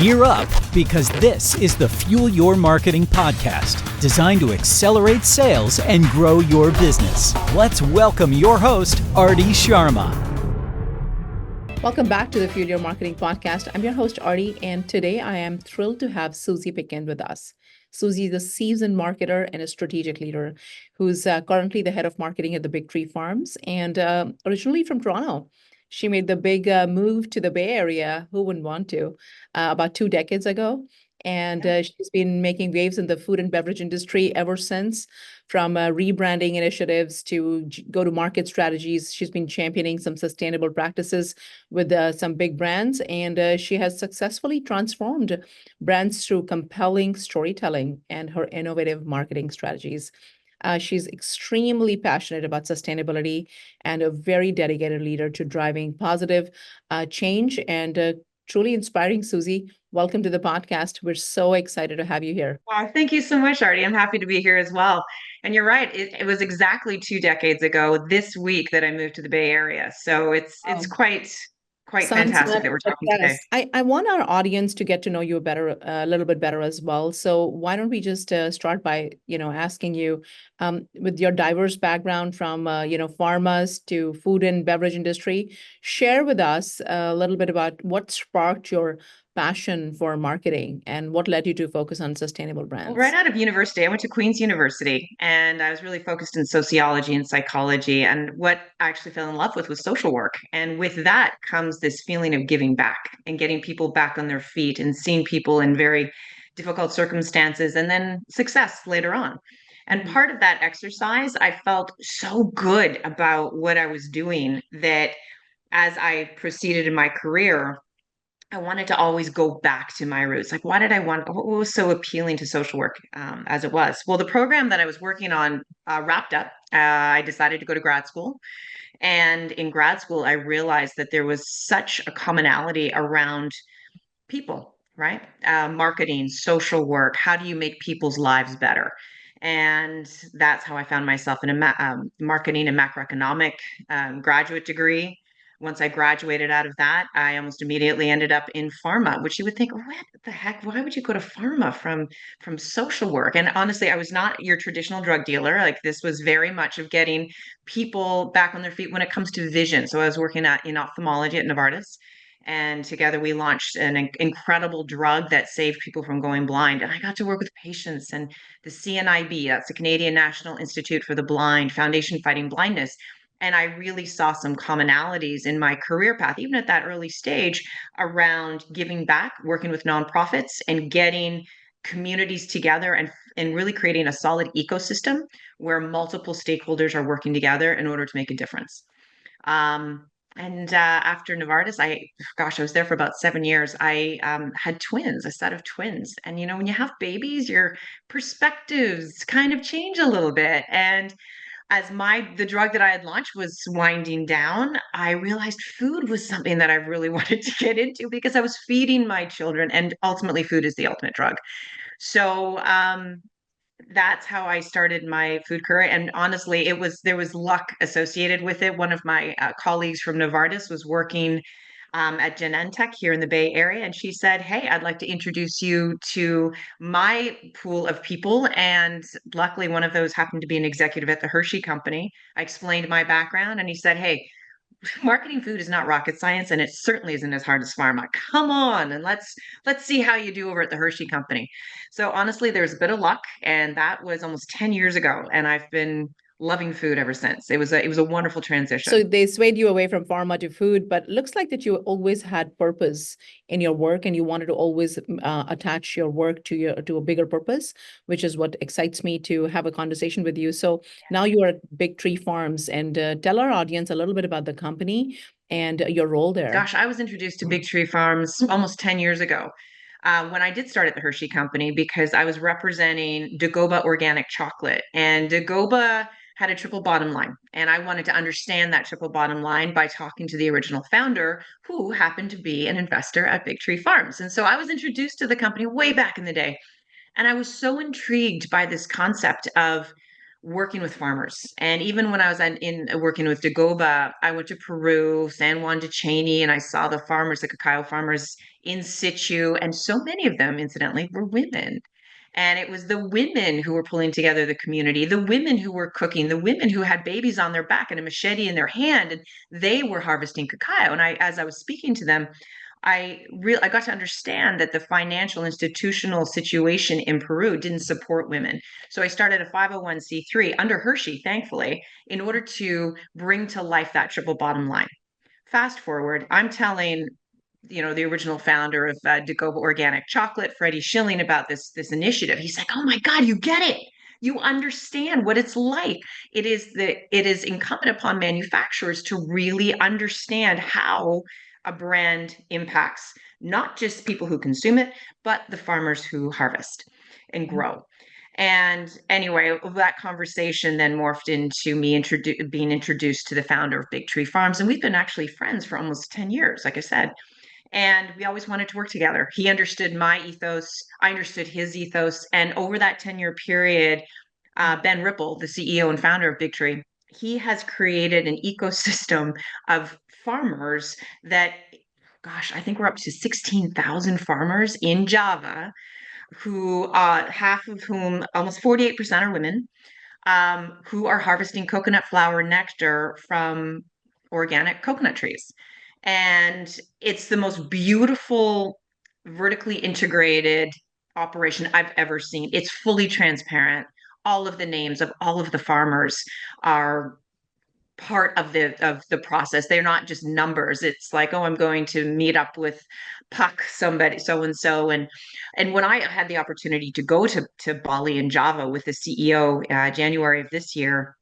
Gear up, because this is the Fuel Your Marketing podcast, designed to accelerate sales and grow your business. Let's welcome your host, Arti Sharma. Welcome back to the Fuel Your Marketing podcast. I'm your host, Arti, and today I am thrilled to have Susie Picken with us. Susie is a seasoned marketer and a strategic leader who's currently the head of marketing at the Big Tree Farms and originally from Toronto. She made the big move to the Bay Area. Who wouldn't want to? About 2 decades ago. And she's been making waves in the food and beverage industry ever since, from rebranding initiatives to go-to-market strategies. She's been championing some sustainable practices with some big brands, and she has successfully transformed brands through compelling storytelling and her innovative marketing strategies. She's extremely passionate about sustainability and a very dedicated leader to driving positive change and truly inspiring. Susie, welcome to the podcast. We're so excited to have you here. Thank you so much, Arti. I'm happy to be here as well. And you're right. It was exactly 2 decades ago this week that I moved to the Bay Area. So it's quite fantastic that we're talking today. I want our audience to get to know you a little bit better as well. So why don't we just start by, asking you, with your diverse background from, pharmas to food and beverage industry, share with us a little bit about what sparked your passion for marketing and what led you to focus on sustainable brands. Right out of university, I went to Queen's University and I was really focused in sociology and psychology. And what I actually fell in love with was social work. And with that comes this feeling of giving back and getting people back on their feet and seeing people in very difficult circumstances and then success later on. And part of that exercise, I felt so good about what I was doing that as I proceeded in my career, I wanted to always go back to my roots. Like, what was so appealing to social work as it was? Well, the program that I was working on wrapped up. I decided to go to grad school. And in grad school, I realized that there was such a commonality around people, right? Marketing, social work. How do you make people's lives better? And that's how I found myself in a marketing and macroeconomic graduate degree. Once I graduated out of that, I almost immediately ended up in pharma, which you would think, what the heck? Why would you go to pharma from social work? And honestly, I was not your traditional drug dealer. Like, this was very much of getting people back on their feet when it comes to vision. So I was working in ophthalmology at Novartis. And together we launched an incredible drug that saved people from going blind. And I got to work with patients and the CNIB, that's the Canadian National Institute for the Blind, Foundation Fighting Blindness. And I really saw some commonalities in my career path, even at that early stage, around giving back, working with nonprofits, and getting communities together and really creating a solid ecosystem where multiple stakeholders are working together in order to make a difference. And after Novartis, I was there for about 7 years. I had twins, a set of twins. And, when you have babies, your perspectives kind of change a little bit. And as the drug that I had launched was winding down, I realized food was something that I really wanted to get into because I was feeding my children, and ultimately food is the ultimate drug. So that's how I started my food career. And honestly, there was luck associated with it. One of my colleagues from Novartis was working at Genentech here in the Bay Area. And she said, hey, I'd like to introduce you to my pool of people. And luckily, one of those happened to be an executive at the Hershey Company. I explained my background and he said, hey, marketing food is not rocket science, and it certainly isn't as hard as pharma. Come on, and let's see how you do over at the Hershey Company. So honestly, there's a bit of luck, and that was almost 10 years ago, and I've been loving food ever since. It was a wonderful transition. So they swayed you away from pharma to food, but looks like that you always had purpose in your work, and you wanted to always attach your work to a bigger purpose, which is what excites me to have a conversation with you. So now you are at Big Tree Farms, and tell our audience a little bit about the company and your role there. Gosh, I was introduced to Big Tree Farms almost 10 years ago. When I did start at the Hershey Company, because I was representing Dagoba organic chocolate, and Dagoba had a triple bottom line. And I wanted to understand that triple bottom line by talking to the original founder, who happened to be an investor at Big Tree Farms. And so I was introduced to the company way back in the day. And I was so intrigued by this concept of working with farmers. And even when I was in working with Dagoba, I went to Peru, San Juan de Cheney, and I saw the farmers, the cacao farmers in situ. And so many of them, incidentally, were women. And it was the women who were pulling together the community, the women who were cooking, the women who had babies on their back and a machete in their hand, and they were harvesting cacao. And as I was speaking to them, I got to understand that the financial institutional situation in Peru didn't support women. So I started a 501c3 under Hershey, thankfully, in order to bring to life that triple bottom line. Fast forward, I'm telling the original founder of Dagoba Organic Chocolate, Freddie Schilling, about this initiative. He's like, "Oh my God, you get it! You understand what it's like. It is incumbent upon manufacturers to really understand how a brand impacts not just people who consume it, but the farmers who harvest and grow." And anyway, that conversation then morphed into me being introduced to the founder of Big Tree Farms. And we've been actually friends for almost 10 years, like I said. And we always wanted to work together. He understood my ethos, I understood his ethos. And over that 10-year period, Ben Ripple, the CEO and founder of Big Tree, he has created an ecosystem of farmers that, gosh, I think we're up to 16,000 farmers in Java, who half of whom, almost 48% are women, who are harvesting coconut flower nectar from organic coconut trees. And it's the most beautiful, vertically integrated operation I've ever seen. It's fully transparent. All of the names of all of the farmers are part of the process. They're not just numbers. It's like, oh, I'm going to meet up with Puck, somebody, so and so. And when I had the opportunity to go to Bali and Java with the CEO, January of this year,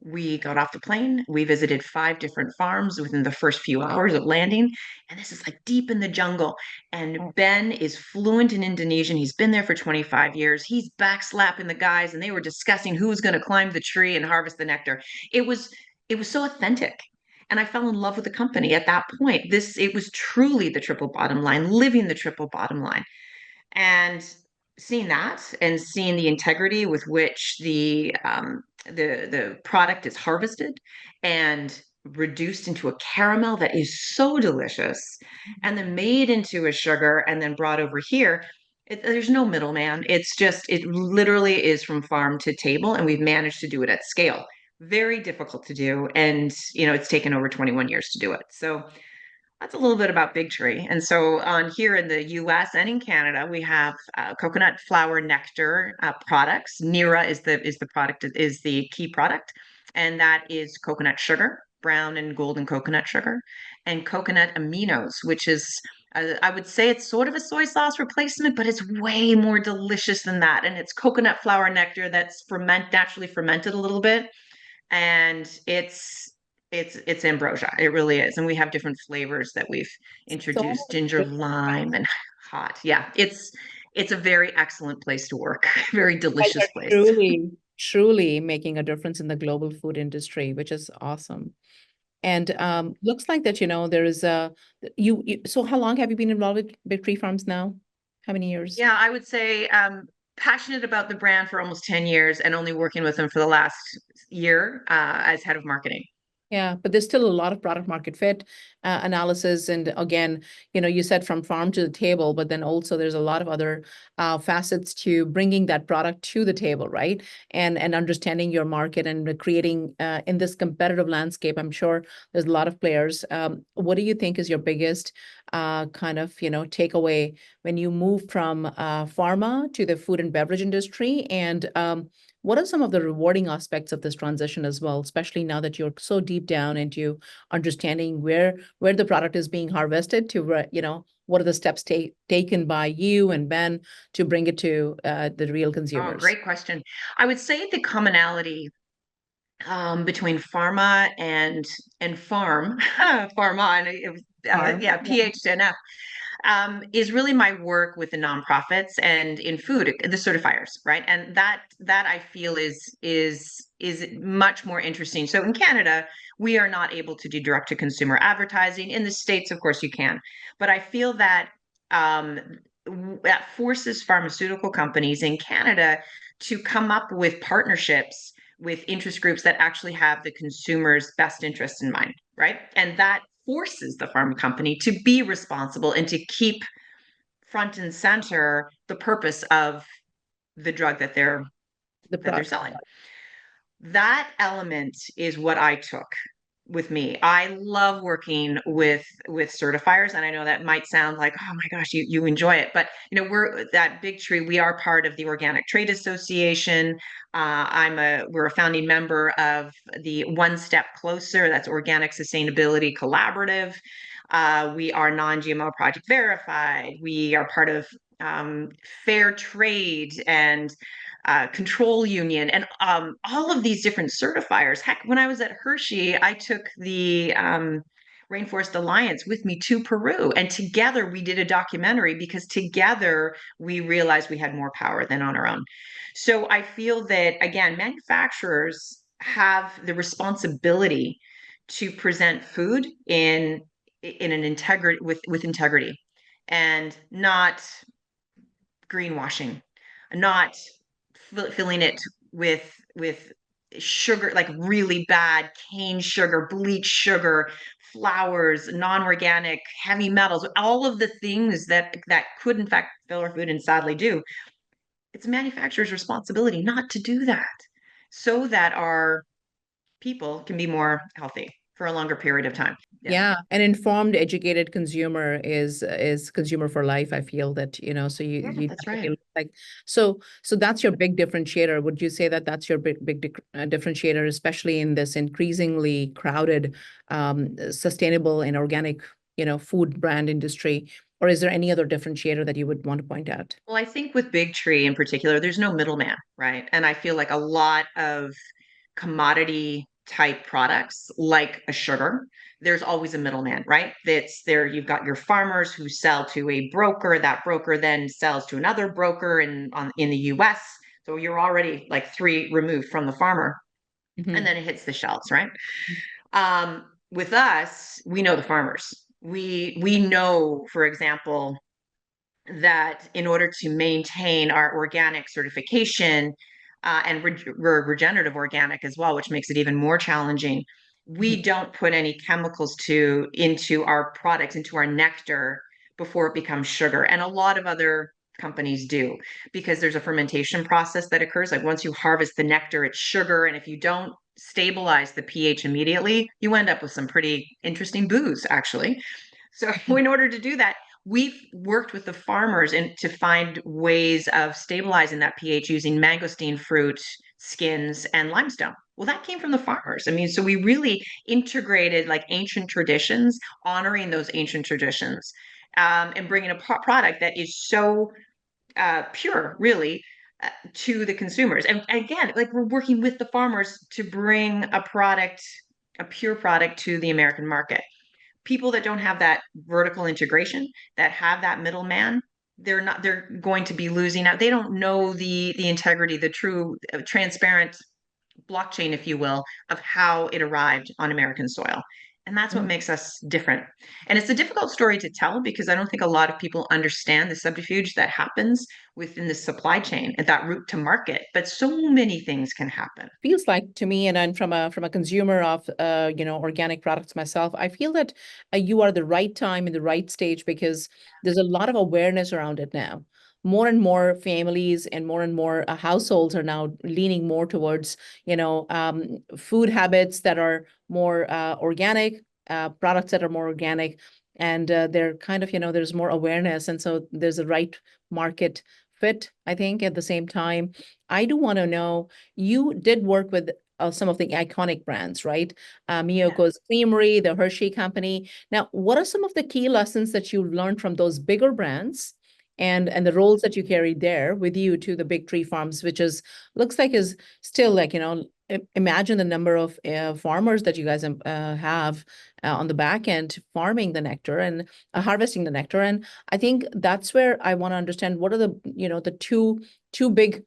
we got off the plane. We visited 5 different farms within the first few hours of landing. And this is like deep in the jungle. And Ben is fluent in Indonesian. He's been there for 25 years. He's backslapping the guys, and they were discussing who was going to climb the tree and harvest the nectar. It was so authentic. And I fell in love with the company at that point. It was truly the triple bottom line, living the triple bottom line. And seeing that and seeing the integrity with which the product is harvested and reduced into a caramel that is so delicious, and then made into a sugar and then brought over here. There's no middleman. It literally is from farm to table, and we've managed to do it at scale. Very difficult to do, and it's taken over 21 years to do it. So that's a little bit about Big Tree. And so on here in the US and in Canada, we have coconut flower nectar products. Nira is the key product, and that is coconut sugar, brown and golden coconut sugar, and coconut aminos, which is I would say it's sort of a soy sauce replacement, but it's way more delicious than that. And it's coconut flower nectar that's naturally fermented a little bit, and it's ambrosia. It really is. And we have different flavors that we've So introduced: many ginger, different lime, and hot. Yeah, it's a very excellent place to work. Very guys are delicious place. truly making a difference in the global food industry, which is awesome. And looks like that, there is so how long have you been involved with Big Tree Farms now? How many years? Yeah, I would say passionate about the brand for almost 10 years, and only working with them for the last year as head of marketing. Yeah, but there's still a lot of product market fit analysis. And again, you said from farm to the table, but then also there's a lot of other facets to bringing that product to the table, right? And understanding your market and creating in this competitive landscape. I'm sure there's a lot of players. What do you think is your biggest kind of, takeaway when you move from pharma to the food and beverage industry? And what are some of the rewarding aspects of this transition as well, especially now that you're so deep down into understanding where the product is being harvested to, what are the steps taken by you and Ben to bring it to the real Oh, consumers? great question. I would say the commonality between pharma and farm, pharma, and Farm. yeah, PH10F, is really my work with the nonprofits and in food, the certifiers, right? And that I feel is much more interesting. So in Canada, we are not able to do direct to consumer advertising. In the States, of course, you can, but I feel that that forces pharmaceutical companies in Canada to come up with partnerships with interest groups that actually have the consumer's best interest in mind, right? And that forces the pharma company to be responsible and to keep front and center the purpose of the drug that they're selling. That element is what I took with me. I love working with certifiers, and I know that might sound like, oh my gosh, you enjoy it, but we're that Big Tree. We are part of the Organic Trade Association. We're a founding member of the One Step Closer. That's Organic Sustainability Collaborative. We are non-GMO Project Verified. We are part of Fair Trade and Control Union, and all of these different certifiers. Heck, when I was at Hershey, I took the Rainforest Alliance with me to Peru, and together we did a documentary because together we realized we had more power than on our own. So I feel that, again, manufacturers have the responsibility to present food in an integrity with integrity, and not greenwashing, not filling it with sugar, like really bad cane sugar, bleach sugar, flours, non-organic, heavy metals, all of the things that could in fact fill our food and sadly do. It's a manufacturer's responsibility not to do that, so that our people can be more healthy for a longer period of time. Yeah, an informed, educated consumer is consumer for life. I feel that, so you That's have to right. feel like so that's your big differentiator. Would you say that that's your big differentiator, especially in this increasingly crowded, sustainable and organic, food brand industry? Or is there any other differentiator that you would want to point out? Well, I think with Big Tree in particular, there's no middleman, right? And I feel like a lot of commodity type products, like a sugar, there's always a middleman, right? That's there. You've got your farmers who sell to a broker. That broker then sells to another broker in the US. So you're already like three removed from the farmer, and then it hits the shelves, right? With us, we know the farmers. We know, for example, that in order to maintain our organic certification, and regenerative organic as well, which makes it even more challenging, we don't put any chemicals into our products, into our nectar, before it becomes sugar. And a lot of other companies do, because there's a fermentation process that occurs. Like once you harvest the nectar, it's sugar. And if you don't stabilize the pH immediately, you end up with some pretty interesting booze, actually. So in order to do that, we've worked with the farmers to find ways of stabilizing that pH using mangosteen fruit skins and limestone. Well, that came from the farmers. I mean, so we really integrated like ancient traditions, honoring those ancient traditions, and bringing a product that is so pure, really, to the consumers. And again, like we're working with the farmers to bring a pure product to the American market. People that don't have that vertical integration, that have that middleman, they're going to be losing out. They don't know the integrity, the true transparent blockchain, if you will, of how it arrived on American soil. And that's what makes us different. And it's a difficult story to tell, because I don't think a lot of people understand the subterfuge that happens within the supply chain and that route to market. But so many things can happen. Feels like to me, and then from a consumer of organic products myself, I feel that you are the right time in the right stage, because there's a lot of awareness around it now. More and more families and more households are now leaning more towards food habits that are more organic, products that are more organic, and they're kind of there's more awareness, and so there's a right market fit, I think. At the same time, I do want to know, you did work with some of the iconic brands, right? Miyoko's Creamery, the Hershey Company. Now, what are some of the key lessons that you learned from those bigger brands, and the roles that you carried there with you to the Big Tree Farms, which looks like is still like, imagine the number of farmers that you guys have on the back end farming the nectar and harvesting the nectar. And I think that's where I want to understand, what are the two big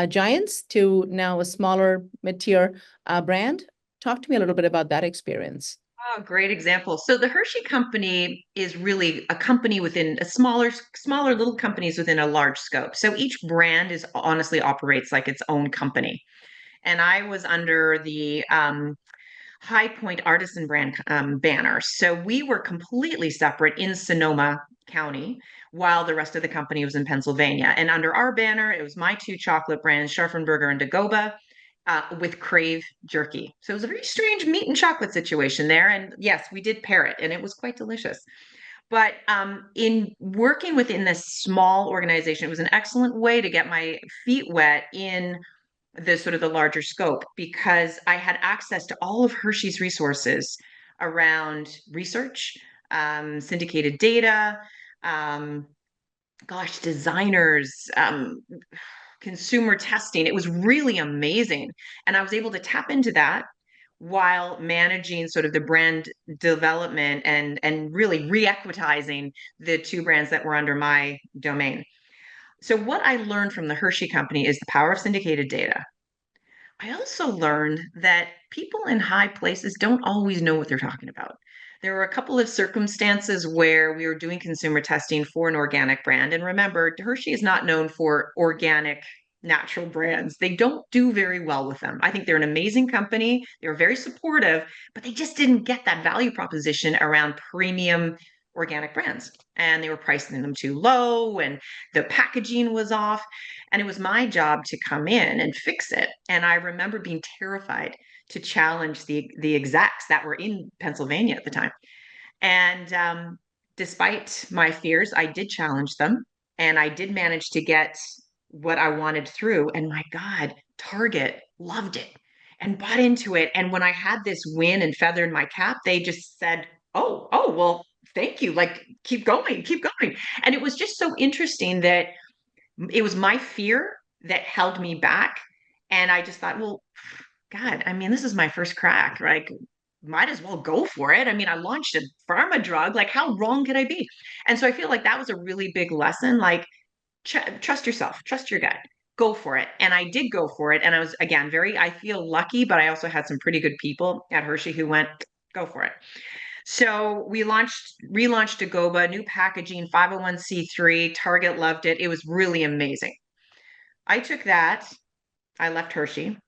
giants to now a smaller mid-tier brand. Talk to me a little bit about that experience. Oh, great example. So the Hershey Company is really a company within a smaller little companies within a large scope. So each brand is honestly operates like its own company. And I was under the High Point Artisan brand banner. So we were completely separate in Sonoma County, while the rest of the company was in Pennsylvania. And under our banner, it was my two chocolate brands, Scharfenberger and Dagoba, with Crave Jerky. So it was a very strange meat and chocolate situation there. And yes, we did pair it, and it was quite delicious. But in working within this small organization, it was an excellent way to get my feet wet in the sort of the larger scope, because I had access to all of Hershey's resources around research, syndicated data, um, designers, consumer testing. It was really amazing. And I was able to tap into that while managing sort of the brand development and really re-equitizing the two brands that were under my domain. So what I learned from the Hershey Company is the power of syndicated data. I also learned that people in high places don't always know what they're talking about. There were a couple of circumstances where we were doing consumer testing for an organic brand. And remember, Hershey is not known for organic, natural brands. They don't do very well with them. I think they're an amazing company. They were very supportive, but they just didn't get that value proposition around premium organic brands. And they were pricing them too low, and the packaging was off. And it was my job to come in and fix it. And I remember being terrified to challenge the execs that were in Pennsylvania at the time. And despite my fears, I did challenge them, and I did manage to get what I wanted through. And my God, Target loved it and bought into it. And when I had this win and feather in my cap, they just said, oh, well, thank you. Like, keep going, keep going. And it was just so interesting that it was my fear that held me back. And I just thought, well, God, I mean, this is my first crack. Like, might as well go for it. I mean, I launched a pharma drug. Like, how wrong could I be? And so I feel like that was a really big lesson. Like, trust yourself, trust your gut, go for it. And I did go for it. And I was, again, I feel lucky, but I also had some pretty good people at Hershey who went, go for it. So we relaunched Dagoba, new packaging, 501c3. Target loved it. It was really amazing. I took that. I left Hershey,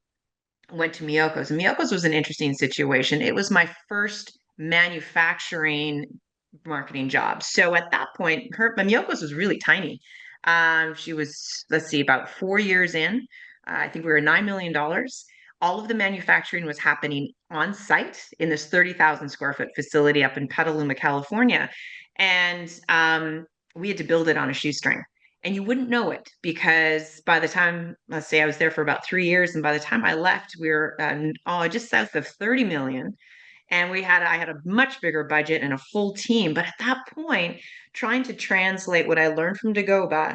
went to Miyoko's. And Miyoko's was an interesting situation. It was my first manufacturing marketing job. So at that point, Miyoko's was really tiny. She was, let's see, about 4 years in. I think we were $9 million. All of the manufacturing was happening on site in this 30,000 square foot facility up in Petaluma, California. And we had to build it on a shoestring. And you wouldn't know it, because by the time, let's say I was there for about 3 years, and by the time I left, we were just south of 30 million. And I had a much bigger budget and a full team. But at that point, trying to translate what I learned from Dagoba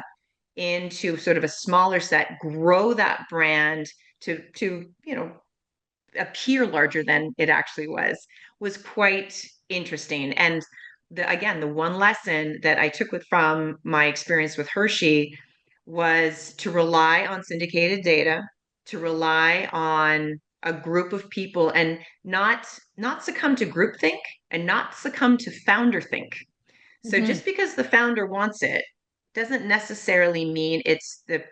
into sort of a smaller set, grow that brand to appear larger than it actually was quite interesting. And the one lesson that I took from my experience with Hershey was to rely on syndicated data, to rely on a group of people, and not succumb to groupthink, and not succumb to founder think. So just because the founder wants it doesn't necessarily mean it's the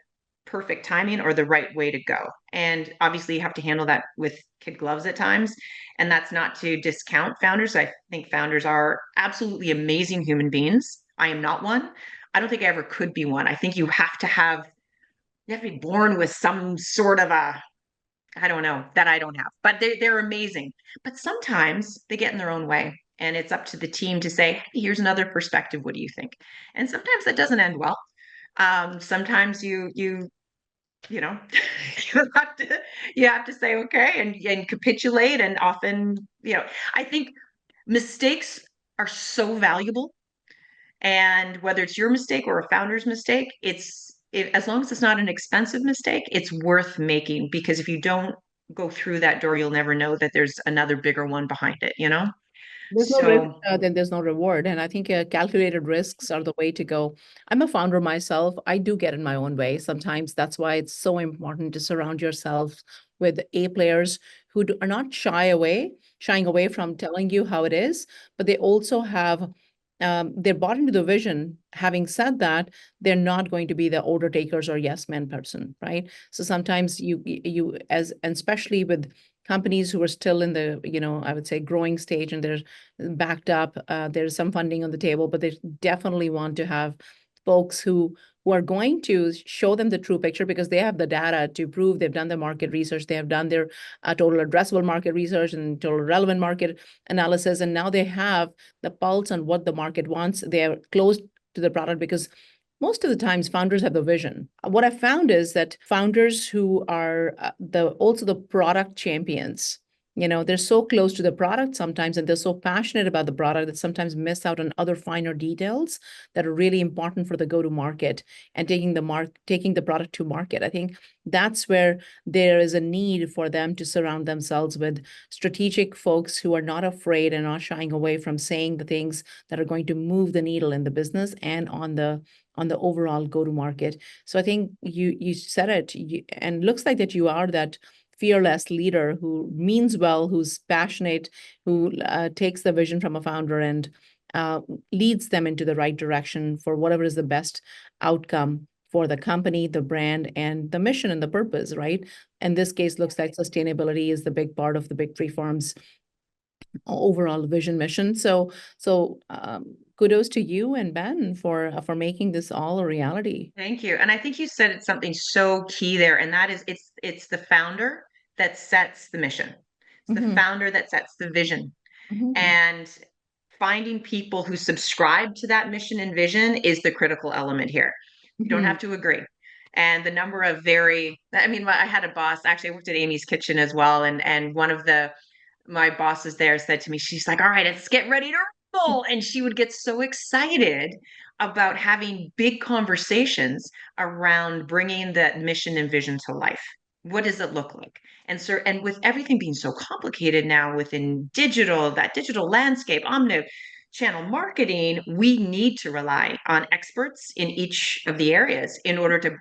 perfect timing or the right way to go. And obviously you have to handle that with kid gloves at times. And that's not to discount founders. I think founders are absolutely amazing human beings. I am not one. I don't think I ever could be one. I think you have to be born with some sort of I don't know, that I don't have, but they're amazing. But sometimes they get in their own way. And it's up to the team to say, hey, here's another perspective. What do you think? And sometimes that doesn't end well. Sometimes you you know you have to say okay and capitulate. And often, I think mistakes are so valuable, and whether it's your mistake or a founder's mistake, as long as it's not an expensive mistake, it's worth making, because if you don't go through that door, you'll never know that there's another bigger one behind it. There's no risk, So then there's no reward. And I think calculated risks are the way to go. I'm a founder myself. I do get in my own way. Sometimes that's why it's so important to surround yourself with A players who are not shying away from telling you how it is, but they also have they're bought into the vision. Having said that, they're not going to be the order takers or yes men person, right? So sometimes you as and especially with companies who are still in the, I would say growing stage, and they're backed up, there's some funding on the table, but they definitely want to have folks who are going to show them the true picture, because they have the data to prove they've done the market research, they have done their total addressable market research and total relevant market analysis, and now they have the pulse on what the market wants. They are close to the product, because most of the times founders have the vision. What I found is that founders who are also the product champions, they're so close to the product sometimes, and they're so passionate about the product that sometimes miss out on other finer details that are really important for the go to market and taking the product to market. I think that's where there is a need for them to surround themselves with strategic folks who are not afraid and not shying away from saying the things that are going to move the needle in the business and on the overall go to market. So I think you said it, and looks like that you are that fearless leader who means well, who's passionate, who takes the vision from a founder and leads them into the right direction for whatever is the best outcome for the company, the brand, and the mission and the purpose, right? In this case, looks like sustainability is the big part of the big three firms' overall vision mission. So kudos to you and Ben for making this all a reality. Thank you. And I think you said something so key there, and that is it's the founder that sets the mission. It's the founder that sets the vision. And finding people who subscribe to that mission and vision is the critical element here. You don't have to agree. And the number of I had a boss, actually I worked at Amy's Kitchen as well. And one of my bosses there said to me, she's like, all right, let's get ready to roll. And she would get so excited about having big conversations around bringing that mission and vision to life. What does it look like? And with everything being so complicated now within that digital landscape, omni-channel marketing, we need to rely on experts in each of the areas in order to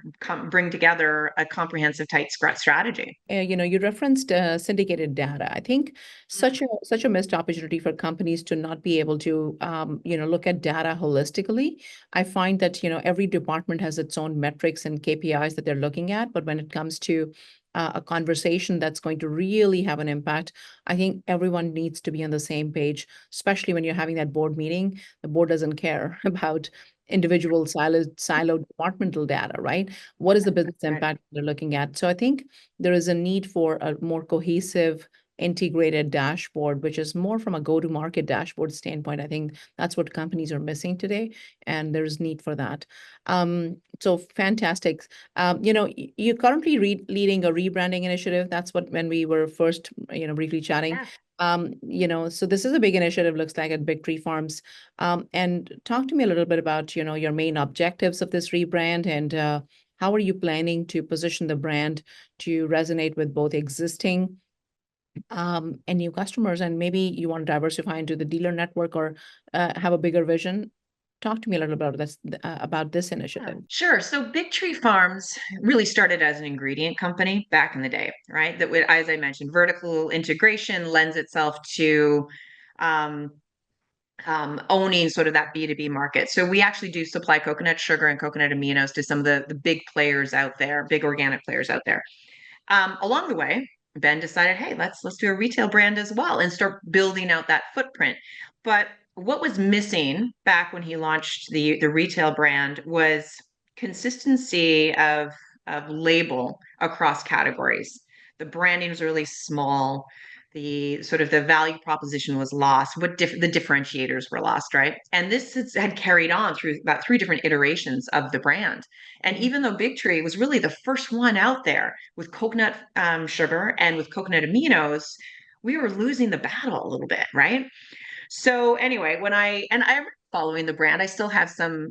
bring together a comprehensive, tight strategy. You referenced syndicated data. I think such a missed opportunity for companies to not be able to, look at data holistically. I find that, every department has its own metrics and KPIs that they're looking at, but when it comes to a conversation that's going to really have an impact, I think everyone needs to be on the same page, especially when you're having that board meeting. The board doesn't care about individual siloed departmental data, right? What is the business impact they're looking at? So I think there is a need for a more cohesive, integrated dashboard, which is more from a go-to-market dashboard standpoint. I think that's what companies are missing today, and there's need for that. So fantastic. You're currently leading a rebranding initiative. That's what when we were first, briefly chatting. Yeah. So this is a big initiative, looks like, at Big Tree Farms. And talk to me a little bit about, your main objectives of this rebrand, and how are you planning to position the brand to resonate with both existing and new customers? And maybe you want to diversify into the dealer network or have a bigger vision. Talk to me a little bit about this initiative. Sure. So Big Tree Farms really started as an ingredient company back in the day, right? That would, as I mentioned, vertical integration lends itself to owning sort of that B2B market. So we actually do supply coconut sugar and coconut aminos to some of the big players out there, big organic players out there. Along the way, Ben decided, hey, let's do a retail brand as well and start building out that footprint. But what was missing back when he launched the retail brand was consistency of label across categories. The branding was really small. The sort of the value proposition was lost. The differentiators were lost, right? And this had carried on through about 3 different iterations of the brand. And even though Big Tree was really the first one out there with coconut sugar and with coconut aminos, we were losing the battle a little bit, right? So anyway, I'm following the brand, I still have some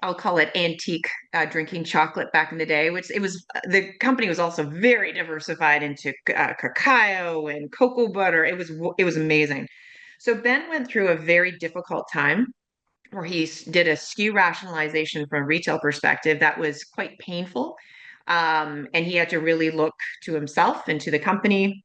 I'll call it antique drinking chocolate back in the day, which the company was also very diversified into cacao and cocoa butter. It was amazing. So Ben went through a very difficult time where he did a SKU rationalization from a retail perspective that was quite painful. And he had to really look to himself and to the company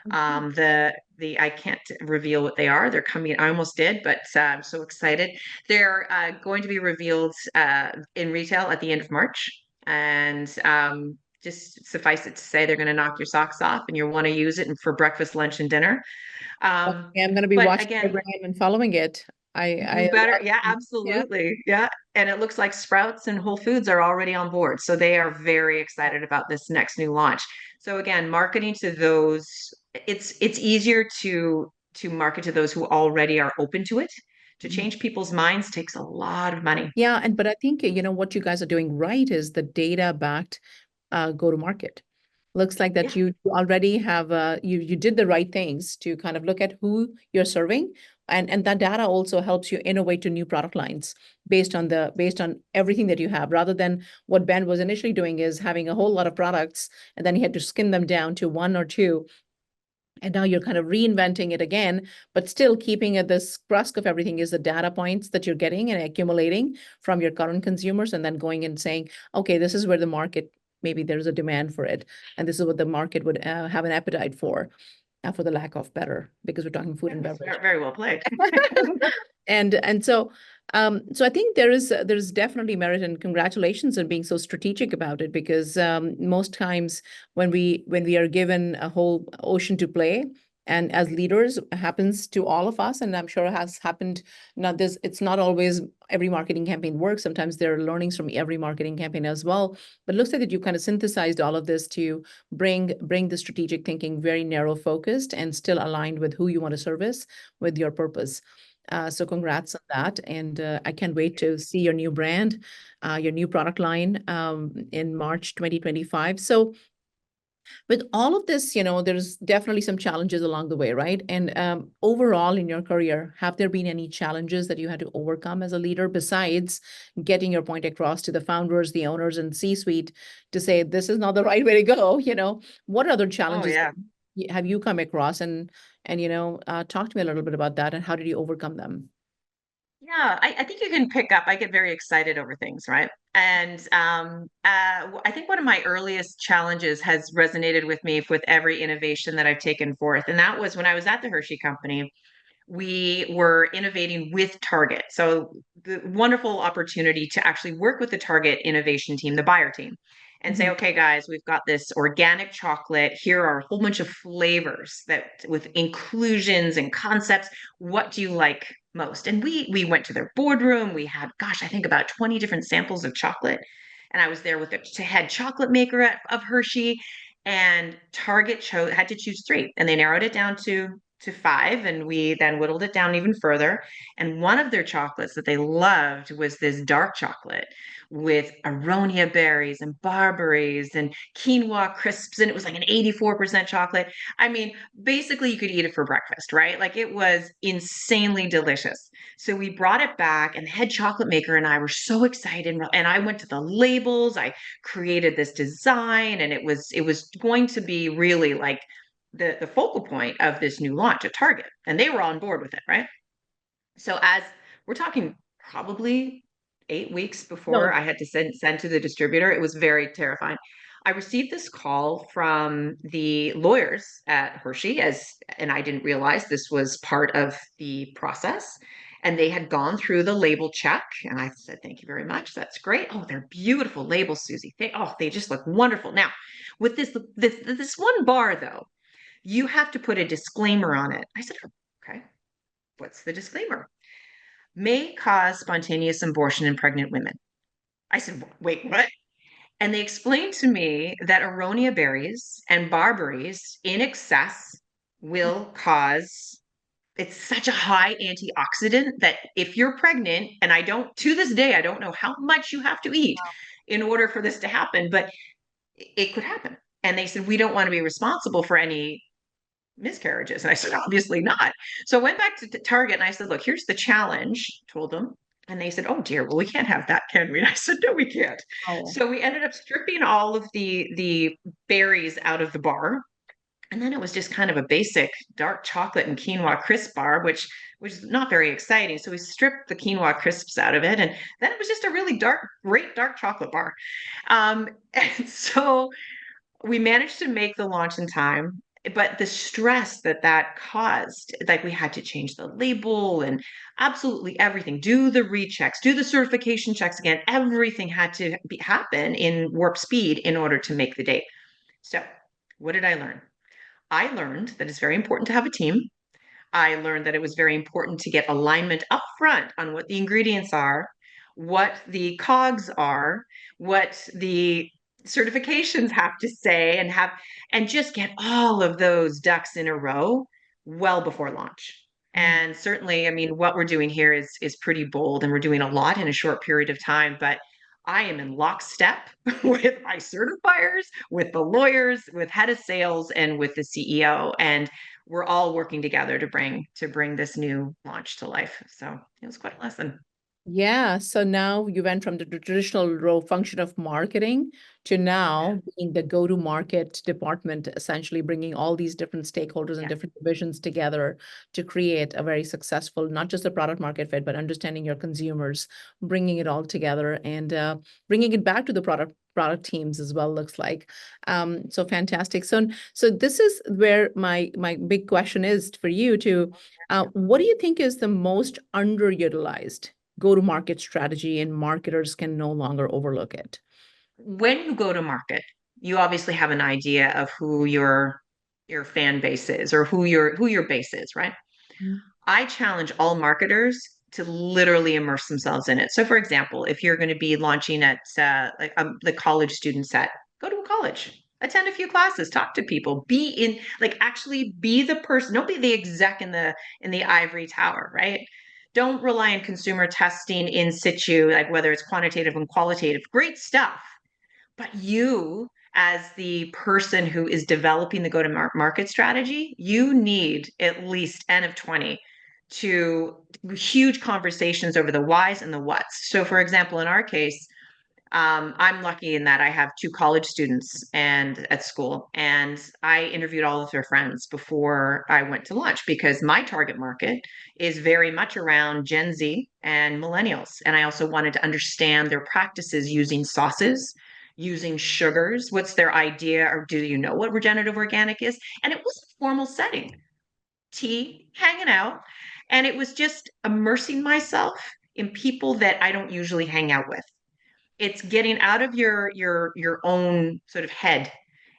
The I can't reveal what they are. They're coming. I almost did, but I'm so excited. They're going to be revealed in retail at the end of March, and just suffice it to say, they're going to knock your socks off, and you'll want to use it for breakfast, lunch, and dinner. Okay, I'm going to be But watching the again, brand and following it. you I better, love, yeah, yeah. absolutely. Yeah. And it looks like Sprouts and Whole Foods are already on board. So they are very excited about this next new launch. So again, marketing to those, it's easier to market to those who already are open to it. To Mhm. change people's minds takes a lot of money. Yeah, but I think what you guys are doing right is the data-backed go to market. Looks like that Yeah. you already have you did the right things to kind of look at who you're serving, and that data also helps you innovate to new product lines based on everything that you have, rather than what Ben was initially doing is having a whole lot of products and then he had to skim them down to one or two. And now you're kind of reinventing it again, but still keeping at this crust of everything is the data points that you're getting and accumulating from your current consumers, and then going and saying, okay, this is where the market, maybe there's a demand for it, and this is what the market would have an appetite for the lack of better, because we're talking food and Yes, beverage. very well played. And so I think there's definitely merit, and congratulations on being so strategic about it, because most times when we are given a whole ocean to play, and as leaders happens to all of us, and I'm sure it has happened. Not this, it's not always every marketing campaign works. Sometimes there are learnings from every marketing campaign as well. But it looks like that you kind of synthesized all of this to bring the strategic thinking very narrow focused and still aligned with who you want to service with your purpose. So congrats on that. And I can't wait to see your new brand, your new product line in March 2025. So with all of this, there's definitely some challenges along the way, right? And overall in your career, have there been any challenges that you had to overcome as a leader besides getting your point across to the founders, the owners, and C-suite to say, this is not the right way to go? What other Oh challenges yeah. have you come across? And talk to me a little bit about that and how did you overcome them? Yeah, I think you can pick up. I get very excited over things, right? And I think one of my earliest challenges has resonated with me with every innovation that I've taken forth. And that was when I was at the Hershey Company. We were innovating with Target. So the wonderful opportunity to actually work with the Target innovation team, the buyer team, and say, Mhm. okay, guys, we've got this organic chocolate. Here are a whole bunch of flavors that with inclusions and concepts. What do you like most? And we went to their boardroom. We had, gosh, I think about 20 different samples of chocolate. And I was there with the head chocolate maker of Hershey. And Target had to choose three, and they narrowed it down to five, and we then whittled it down even further. And one of their chocolates that they loved was this dark chocolate with aronia berries and barberries and quinoa crisps, and it was like an 84% chocolate. I mean, basically you could eat it for breakfast, right? Like it was insanely delicious. So we brought it back, and the head chocolate maker and I were so excited, and I went to the labels. I created this design, and it was going to be really like the focal point of this new launch at Target, and they were on board with it, right? So as we're talking probably 8 weeks before No. I had to send to the distributor, it was very terrifying. I received this call from the lawyers at Hershey, and I didn't realize this was part of the process. And they had gone through the label check, and I said, "Thank you very much. That's great. Oh, they're beautiful labels, Susie. They just look wonderful." Now, with this one bar though, you have to put a disclaimer on it. I said, "Okay, what's the disclaimer?" May cause spontaneous abortion in pregnant women. I said, "Wait, what?" And they explained to me that aronia berries and barberries in excess will cause, it's such a high antioxidant that if you're pregnant, and to this day, I don't know how much you have to eat in order for this to happen, but it could happen. And they said, we don't want to be responsible for any miscarriages. And I said, obviously not. So I went back to Target and I said, look, here's the challenge, told them. And they said, oh dear, well, we can't have that, can we? And I said, no, we can't. Oh, So we ended up stripping all of the berries out of the bar. And then it was just kind of a basic dark chocolate and quinoa crisp bar, which was not very exciting. So we stripped the quinoa crisps out of it. And then it was just a really great dark chocolate bar. And so we managed to make the launch in time. but the stress that caused, like we had to change the label and absolutely everything, do the rechecks, do the certification checks again. Everything had to happen in warp speed in order to make the date. So what did I learn? I learned that it's very important to have a team. I learned that it was very important to get alignment up front on what the ingredients are, what the cogs are, what the certifications have to say, and just get all of those ducks in a row well before launch. And certainly, I mean, what we're doing here is pretty bold, and we're doing a lot in a short period of time, but I am in lockstep with my certifiers, with the lawyers, with head of sales, and with the CEO. And we're all working together to bring this new launch to life. So it was quite a lesson. Yeah, so now you went from the traditional role function of marketing to now being the go-to-market department, essentially bringing all these different stakeholders and different divisions together to create a very successful, not just a product market fit, but understanding your consumers, bringing it all together and bringing it back to the product teams as well, looks like. So fantastic. So this is where my big question is for you to, what do you think is the most underutilized go-to-market strategy and marketers can no longer overlook it? When you go to market, you obviously have an idea of who your fan base is, or who your base is, right? I challenge all marketers to literally immerse themselves in it. So, for example, if you're going to be launching at the college student set, go to a college, attend a few classes, talk to people, be in, like, actually be the person. Don't be the exec in the ivory tower, right? Don't rely on consumer testing in situ, like whether it's quantitative and qualitative. Great stuff, but you, as the person who is developing the go-to-market strategy, you need at least N of 20 to huge conversations over the whys and the whats. So, for example, in our case, I'm lucky in that I have two college students and at school, and I interviewed all of their friends before I went to lunch, because my target market is very much around Gen Z and millennials. And I also wanted to understand their practices using sauces, using sugars. What's their idea, or do you know what regenerative organic is? And it was a formal setting, tea, hanging out, and it was just immersing myself in people that I don't usually hang out with. It's getting out of your own sort of head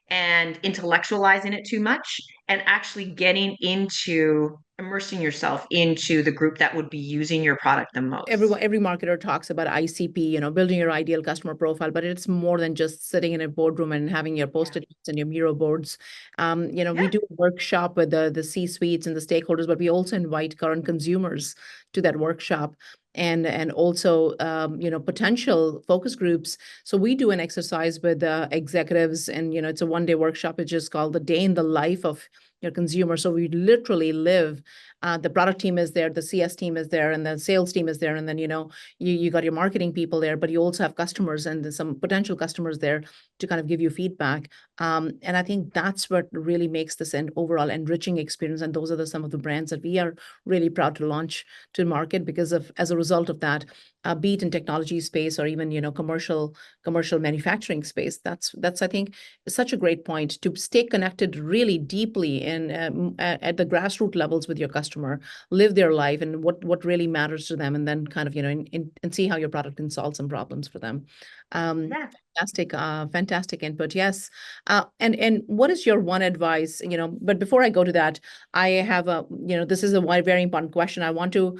and intellectualizing it too much, and actually getting into immersing yourself into the group that would be using your product the most. Every marketer talks about ICP, building your ideal customer profile, but it's more than just sitting in a boardroom and having your Yeah. post-it notes and your Miro boards. We Yeah. do a workshop with the C-suites and the stakeholders, but we also invite current consumers to that workshop, and also potential focus groups. So we do an exercise with executives, and it's a one-day workshop. It's just called the day in the life of your consumer. So we literally live. The product team is there, the CS team is there, and the sales team is there, and then you got your marketing people there, but you also have customers and some potential customers there to kind of give you feedback. And I think that's what really makes this an overall enriching experience. And those are some of the brands that we are really proud to launch to market because of, as a result of that, be it in technology space or even commercial manufacturing space. That's I think such a great point to stay connected really deeply and at the grassroots levels with your customer, live their life and what really matters to them, and then kind of and see how your product can solve some problems for them. Yeah. Fantastic input. Yes. And what is your one advice? But before I go to that, I have this is a very important question. I want to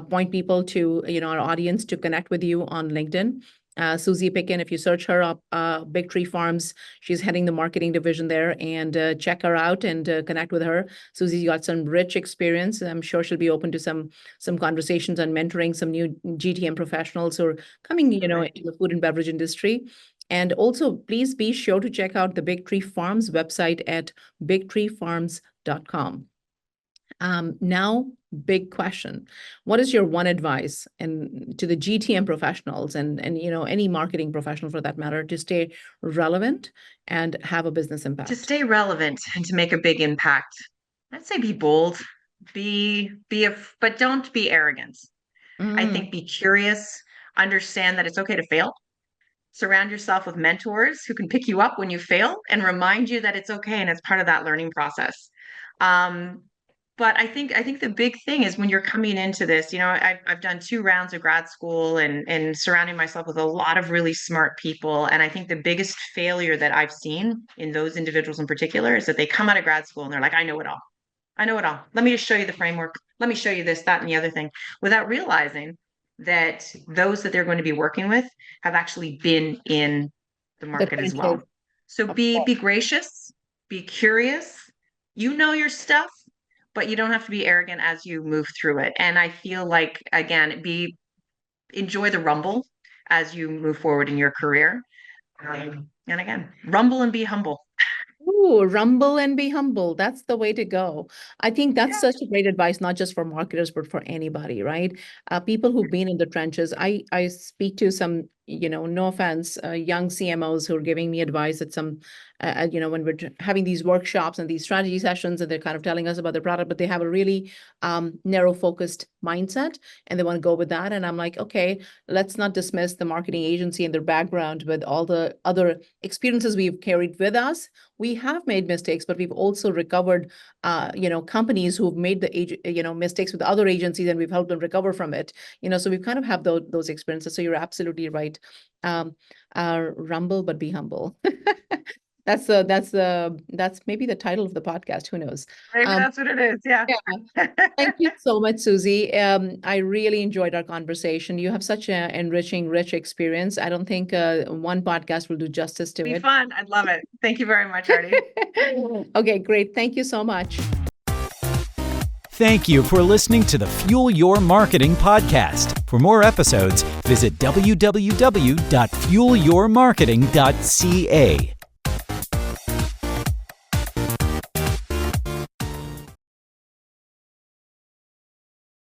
point people to, our audience to connect with you on LinkedIn. Susie Picken, if you search her up, Big Tree Farms, she's heading the marketing division there, and check her out and connect with her. Susie's got some rich experience. I'm sure she'll be open to some conversations on mentoring some new GTM professionals who are coming, in the food and beverage industry. And also, please be sure to check out the Big Tree Farms website at bigtreefarms.com. Now, big question. What is your one advice to the GTM professionals and any marketing professional for that matter to stay relevant and have a business impact? To stay relevant and to make a big impact, I'd say be bold, but don't be arrogant. I think be curious, understand that it's okay to fail, Surround yourself with mentors who can pick you up when you fail and remind you that it's okay and it's part of that learning process. But I think the big thing is when you're coming into this, I've done 2 rounds of grad school and surrounding myself with a lot of really smart people. And I think the biggest failure that I've seen in those individuals in particular is that they come out of grad school and they're like, I know it all. I know it all. Let me just show you the framework. Let me show you this, that, and the other thing, without realizing that those that they're going to be working with have actually been in the market as well. So be gracious, be curious. You know your stuff, but you don't have to be arrogant as you move through it. And I feel like, again, enjoy the rumble as you move forward in your career. And again, rumble and be humble. Ooh, rumble and be humble. That's the way to go. I think that's such a great advice, not just for marketers, but for anybody, right? People who've been in the trenches. I speak to some, no offense, young CMOs who are giving me advice at some, when we're having these workshops and these strategy sessions, and they're kind of telling us about the product, but they have a really narrow focused mindset and they want to go with that. And I'm like, okay, let's not dismiss the marketing agency and their background with all the other experiences we've carried with us. We have made mistakes, but we've also recovered, companies who've made the mistakes with other agencies, and we've helped them recover from it. So we've kind of have those experiences. So you're absolutely right. Rumble, but be humble. That's maybe the title of the podcast. Who knows? Maybe that's what it is. Yeah. Thank you so much, Susie. I really enjoyed our conversation. You have such an enriching, rich experience. I don't think one podcast will do justice to it. Be fun. I'd love it. Thank you very much, Arti. Okay, great. Thank you so much. Thank you for listening to the Fuel Your Marketing podcast. For more episodes, visit www.fuelyourmarketing.ca.